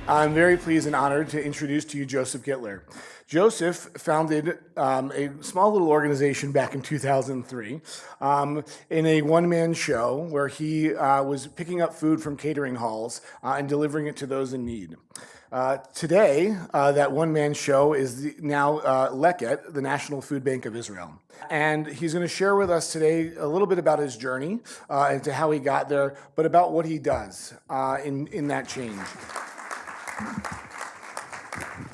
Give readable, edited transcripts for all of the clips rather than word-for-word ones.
I'm very pleased and honored to introduce to you Joseph Gitler. Joseph founded a small little organization back in 2003 in a one-man show where he was picking up food from catering halls and delivering it to those in need. Today, that one-man show is now Leket, the National Food Bank of Israel. And he's going to share with us today a little bit about his journey and to how he got there, but about what he does in that change.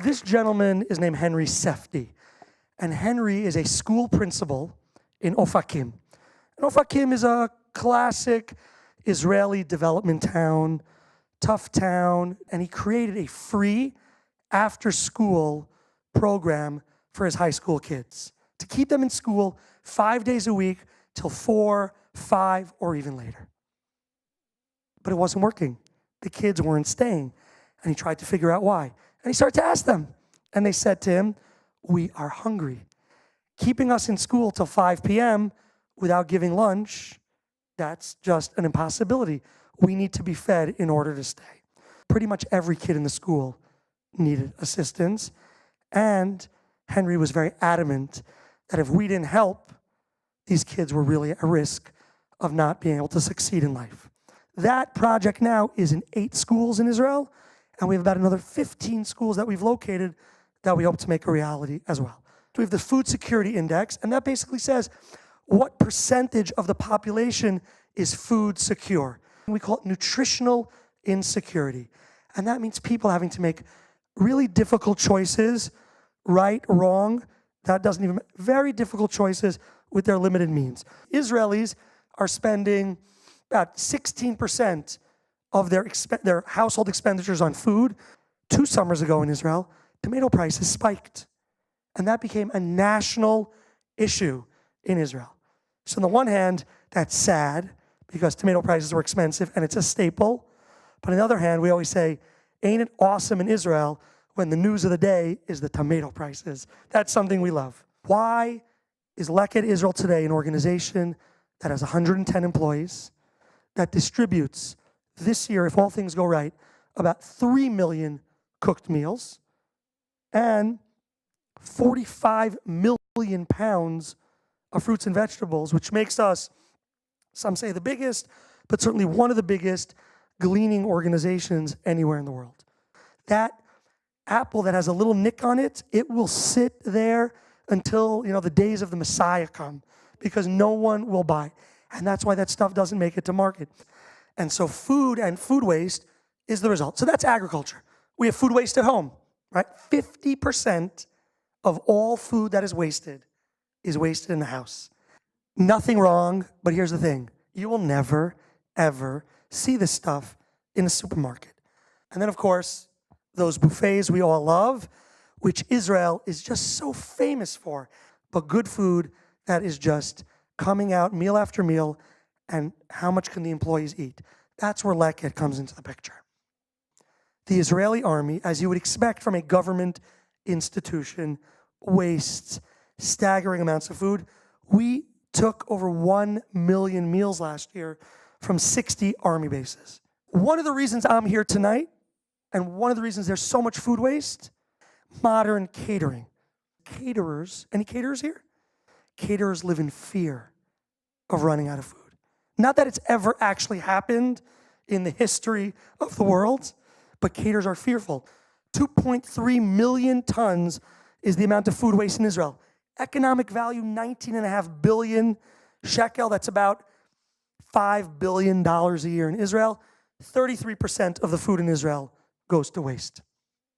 This gentleman is named Henry Sefti, and Henry is a school principal in Ofakim. And Ofakim is a classic Israeli development town, tough town, and he created a free after-school program for his high school kids to keep them in school 5 days a week till 4, 5, or even later. But it wasn't working. The kids weren't staying, and he tried to figure out why. And he started to ask them, and they said to him, "We are hungry. Keeping us in school till 5 p.m. without giving lunch, that's just an impossibility. We need to be fed in order to stay." Pretty much every kid in the school needed assistance, and Henry was very adamant that if we didn't help, these kids were really at risk of not being able to succeed in life. That project now is in 8 schools in Israel, and we have about another 15 schools that we've located that we hope to make a reality as well. We have the Food Security Index, and that basically says what percentage of the population is food secure. We call it nutritional insecurity. And that means people having to make really difficult choices, right, wrong, that doesn't even, very difficult choices with their limited means. Israelis are spending about 16% of their household expenditures on food. 2 summers ago in Israel, tomato prices spiked. And that became a national issue in Israel. So on the one hand, that's sad because tomato prices were expensive and it's a staple. But on the other hand, we always say, ain't it awesome in Israel when the news of the day is the tomato prices? That's something we love. Why is Leket Israel today an organization that has 110 employees, that distributes this year, if all things go right, about 3 million cooked meals and 45 million pounds of fruits and vegetables, which makes us, some say the biggest, but certainly one of the biggest gleaning organizations anywhere in the world. That apple that has a little nick on it, it will sit there until the days of the Messiah come because no one will buy it. And that's why that stuff doesn't make it to market. And so food and food waste is the result. So that's agriculture. We have food waste at home, right? 50% of all food that is wasted in the house. Nothing wrong, but here's the thing. You will never, ever see this stuff in a supermarket. And then, of course, those buffets we all love, which Israel is just so famous for, but good food that is just coming out meal after meal, and how much can the employees eat? That's where Leket comes into the picture. The Israeli army, as you would expect from a government institution, wastes staggering amounts of food. We took over 1 million meals last year from 60 army bases. One of the reasons I'm here tonight, and one of the reasons there's so much food waste, modern catering. Caterers, any caterers here? Caterers live in fear of running out of food. Not that it's ever actually happened in the history of the world, but caterers are fearful. 2.3 million tons is the amount of food waste in Israel. Economic value, 19.5 billion shekel. That's about $5 billion a year in Israel. 33% of the food in Israel goes to waste.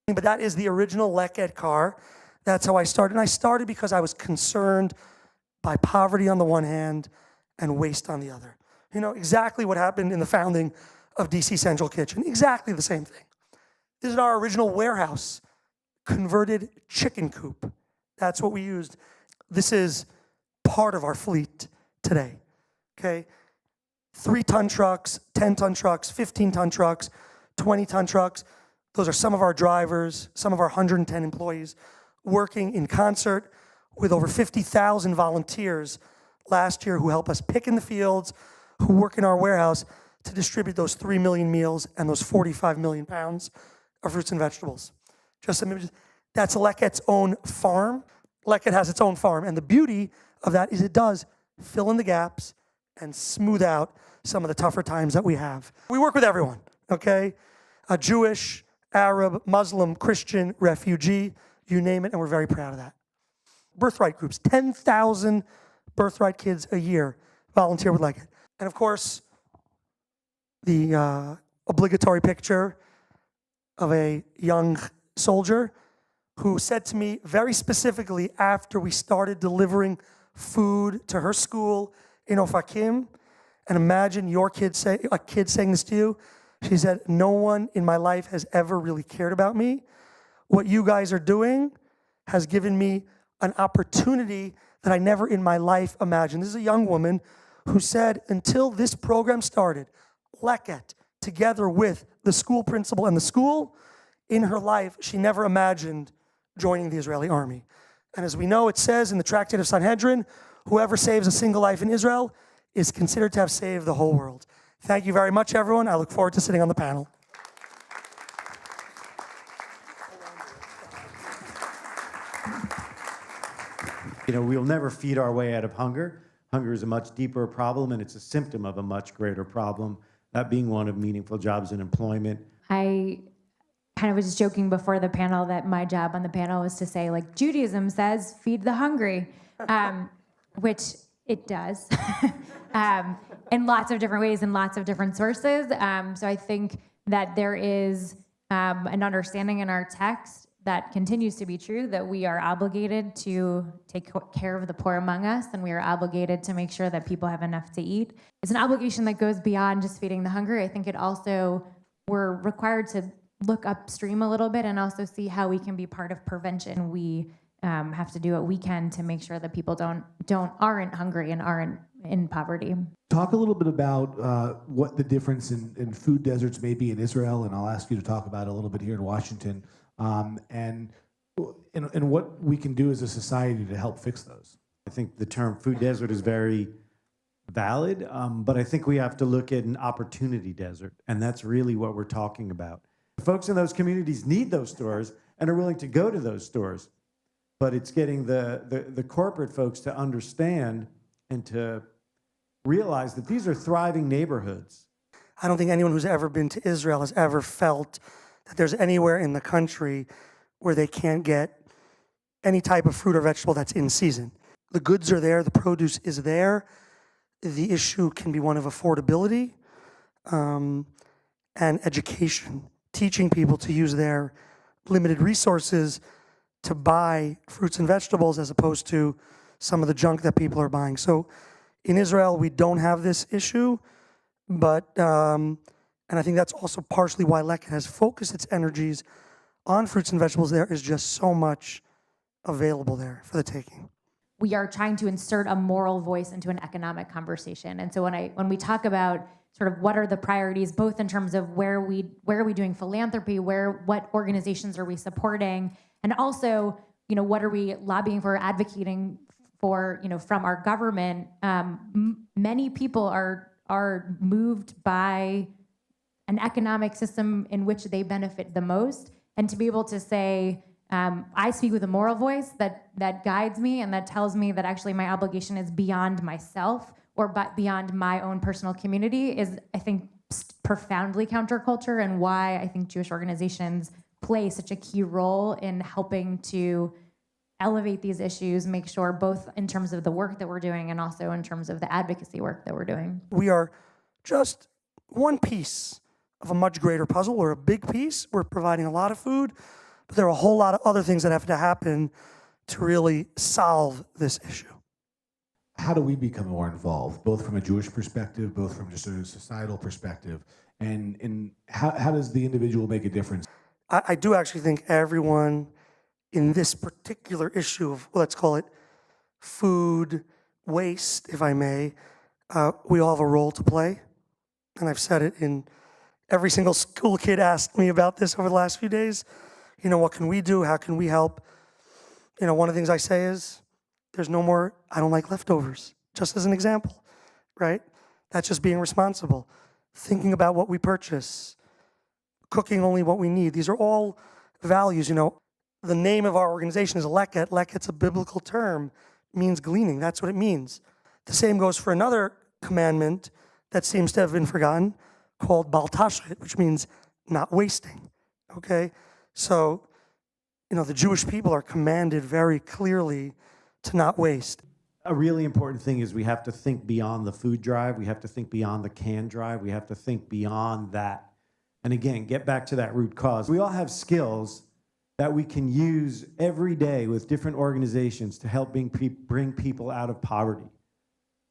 But that is the original Leket car. That's how I started. And I started because I was concerned by poverty on the one hand and waste on the other. Exactly what happened in the founding of DC Central Kitchen. Exactly the same thing. This is our original warehouse, converted chicken coop. That's what we used. This is part of our fleet today, okay? 3-ton trucks, 10-ton trucks, 15-ton trucks, 20-ton trucks. Those are some of our drivers, some of our 110 employees working in concert with over 50,000 volunteers last year who help us pick in the fields, who work in our warehouse to distribute those 3 million meals and those 45 million pounds of fruits and vegetables. Just some images. That's Leket's own farm. Leket has its own farm. And the beauty of that is it does fill in the gaps and smooth out some of the tougher times that we have. We work with everyone, okay? Jewish, Arab, Muslim, Christian, refugee, you name it, and we're very proud of that. Birthright groups, 10,000 birthright kids a year volunteer with Leket. And of course, the obligatory picture of a young soldier who said to me very specifically after we started delivering food to her school in Ofakim, and imagine a kid saying this to you. She said, "No one in my life has ever really cared about me. What you guys are doing has given me an opportunity that I never in my life imagined." This is a young woman who said, until this program started, Leket, together with the school principal and the school, in her life, she never imagined joining the Israeli army. And as we know, it says in the Tractate of Sanhedrin, whoever saves a single life in Israel is considered to have saved the whole world. Thank you very much, everyone. I look forward to sitting on the panel. We'll never feed our way out of hunger. Hunger is a much deeper problem, and it's a symptom of a much greater problem, that being one of meaningful jobs and employment. I kind of was joking before the panel that my job on the panel was to say, like, Judaism says, feed the hungry, which it does, in lots of different ways and lots of different sources. So I think that there is an understanding in our text that continues to be true, that we are obligated to take care of the poor among us, and we are obligated to make sure that people have enough to eat. It's an obligation that goes beyond just feeding the hungry. I think it also, we're required to look upstream a little bit and also see how we can be part of prevention. We have to do what we can to make sure that people aren't hungry and aren't in poverty. Talk a little bit about what the difference in food deserts may be in Israel, and I'll ask you to talk about it a little bit here in Washington, and what we can do as a society to help fix those. I think the term food desert is very valid, but I think we have to look at an opportunity desert, and that's really what we're talking about. Folks in those communities need those stores and are willing to go to those stores, but it's getting the corporate folks to understand and to realize that these are thriving neighborhoods. I don't think anyone who's ever been to Israel has ever felt that there's anywhere in the country where they can't get any type of fruit or vegetable that's in season. The goods are there, the produce is there. The issue can be one of affordability and education, teaching people to use their limited resources to buy fruits and vegetables as opposed to some of the junk that people are buying. So in Israel, we don't have this issue, but and I think that's also partially why Leket has focused its energies on fruits and vegetables. There is just so much available there for the taking. We are trying to insert a moral voice into an economic conversation. And so when we talk about sort of what are the priorities, both in terms of where are we doing philanthropy, what organizations are we supporting, and also, what are we lobbying for, advocating for, from our government. Many people are moved by an economic system in which they benefit the most, and to be able to say, I speak with a moral voice that guides me and that tells me that actually my obligation is beyond myself or beyond my own personal community is, I think, profoundly counterculture, and why I think Jewish organizations play such a key role in helping to elevate these issues, make sure both in terms of the work that we're doing and also in terms of the advocacy work that we're doing. We are just one piece of a much greater puzzle. We're a big piece. We're providing a lot of food, but there are a whole lot of other things that have to happen to really solve this issue. How do we become more involved, both from a Jewish perspective, both from just a societal perspective, and how does the individual make a difference? I do actually think everyone in this particular issue of, let's call it food waste, if I may, we all have a role to play. And I've said it in every single school kid asked me about this over the last few days. What can we do? How can we help? One of the things I say is, there's no more, I don't like leftovers, just as an example, right? That's just being responsible. Thinking about what we purchase, cooking only what we need. These are all values. The name of our organization is Leket. Leket's a biblical term, means gleaning. That's what it means. The same goes for another commandment that seems to have been forgotten, called Bal Tashchit, which means not wasting. Okay? So, the Jewish people are commanded very clearly to not waste. A really important thing is we have to think beyond the food drive. We have to think beyond the can drive. We have to think beyond that. And again, get back to that root cause. We all have skills that we can use every day with different organizations to help bring people out of poverty.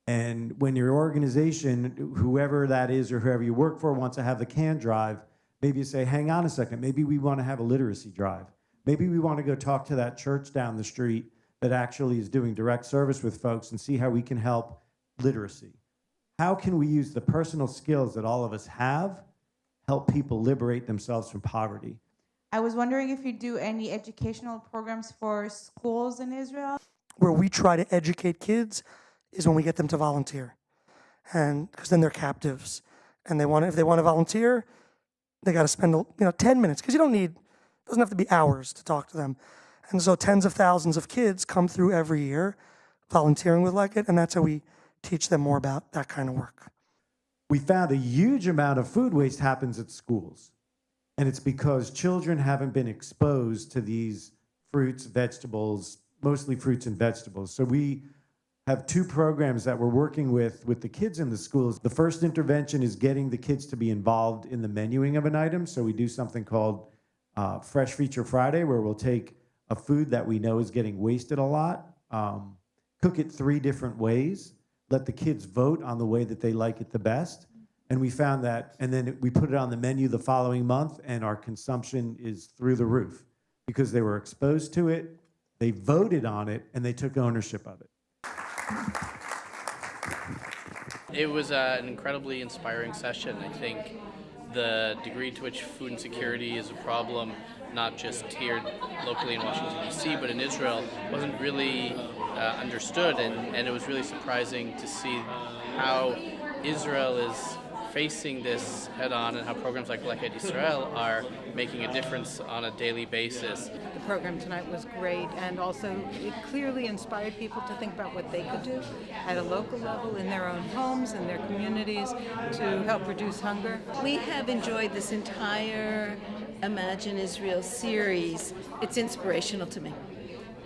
And when your organization, whoever that is or whoever you work for, wants to have the can drive, maybe you say, hang on a second, maybe we want to have a literacy drive. Maybe we want to go talk to that church down the street that actually is doing direct service with folks and see how we can help literacy. How can we use the personal skills that all of us have, help people liberate themselves from poverty? I was wondering if you do any educational programs for schools in Israel? Where we try to educate kids is when we get them to volunteer. And because then they're captives. And if they want to volunteer, they got to spend 10 minutes, because doesn't have to be hours to talk to them. And so tens of thousands of kids come through every year volunteering with Leket, and that's how we teach them more about that kind of work. We found a huge amount of food waste happens at schools. And it's because children haven't been exposed to these fruits, vegetables, mostly fruits and vegetables. So we have two programs that we're working with the kids in the schools. The first intervention is getting the kids to be involved in the menuing of an item. So we do something called Fresh Feature Friday, where we'll take a food that we know is getting wasted a lot, cook it 3 different ways, let the kids vote on the way that they like it the best. And we found that, and then we put it on the menu the following month, and our consumption is through the roof because they were exposed to it, they voted on it, and they took ownership of it. It was an incredibly inspiring session. I think the degree to which food insecurity is a problem, not just here locally in Washington, D.C., but in Israel, wasn't really understood, and it was really surprising to see how Israel is facing this head-on and how programs like Leket Israel are making a difference on a daily basis. The program tonight was great, and also it clearly inspired people to think about what they could do at a local level in their own homes and their communities to help reduce hunger. We have enjoyed this entire Imagine Israel series. It's inspirational to me.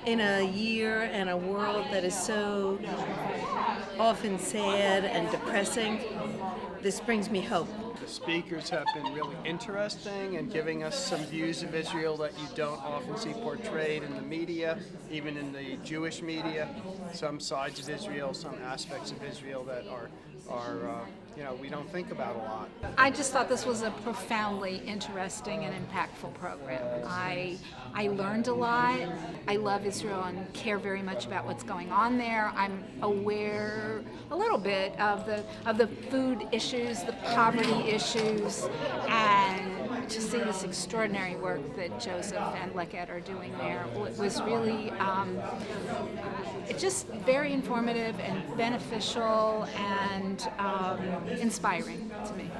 In a year and a world that is so often sad and depressing, this brings me hope. The speakers have been really interesting and giving us some views of Israel that you don't often see portrayed in the media, even in the Jewish media. Some sides of Israel, some aspects of Israel that are we don't think about a lot. I just thought this was a profoundly interesting and impactful program. I learned a lot. I love Israel and care very much about what's going on there. I'm aware a little bit of the food issues, the poverty issues, and to see this extraordinary work that Joseph and Leket are doing there was really it's just very informative and beneficial and inspiring to me.